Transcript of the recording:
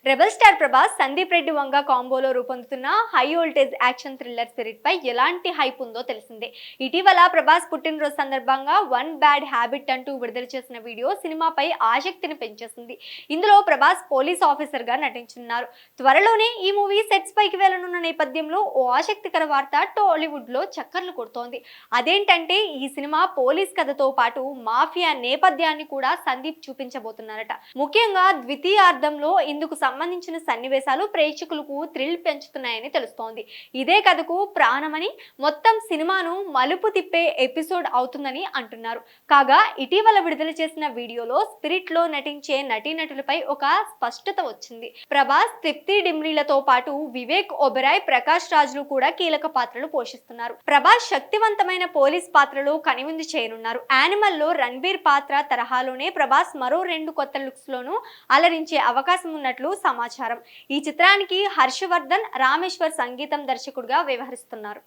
Rebel star Prabhas Sandeep Reddy Vanga కాంబోలో రూపొందుతున్న high voltage action thriller spirit పై ఎలాంటి హైప్ ఉందో తెలిసిందే. ఇటీవల ప్రభాస్ పుట్టినరోజు సందర్భంగా వన్ బ్యాడ్ హ్యాబిట్ అంటూ విడుదల చేసిన వీడియో సినిమాపై ఆసక్తిని పెంచేసింది. ఇందులో ప్రభాస్ పోలీస్ ఆఫీసర్ గా నటించనున్నారు. త్వరలోనే ఈ మూవీ సెట్స్ పైకి వెళ్లనున్న నేపథ్యంలో ఓ ఆసక్తికర వార్త టాలీవుడ్ లో చక్కర్లు కొడుతోంది. అదేంటంటే ఈ సినిమా పోలీస్ కథతో పాటు మాఫియా నేపథ్యాన్ని కూడా సందీప్ చూపించబోతున్నారట. ముఖ్యంగా ద్వితీయార్థంలో ఇందుకు సంబంధించిన సన్నివేశాలు ప్రేక్షకులకు థ్రిల్ పెంచుతున్నాయని తెలుస్తోంది. ఇదే కథకు ప్రాణమని, మొత్తం సినిమాను మలుపు తిప్పే ఎపిసోడ్ అవుతుందని అంటున్నారు. కాగా ఇటీవల విడుదల చేసిన వీడియోలో స్పిరిట్ లో నటించే నటీనటులపై ఒక స్పష్టత వచ్చింది. ప్రభాస్, తృప్తి డిమ్రీలతో పాటు వివేక్ ఒబెరాయ్, ప్రకాష్ రాజ్లు కూడా కీలక పాత్రలు పోషిస్తున్నారు. ప్రభాస్ శక్తివంతమైన పోలీస్ పాత్రలో కనువిందు చేయనున్నారు. యానిమల్ లో రణ్బీర్ పాత్ర తరహాలోనే ప్రభాస్ మరో 2 కొత్త లుక్స్ లోనూ అలరించే అవకాశం ఉన్నట్లు సమాచారం. ఈ చిత్రానికి హర్షవర్ధన్ రామేశ్వర్ సంగీతం దర్శకుడిగా వ్యవహరిస్తున్నారు.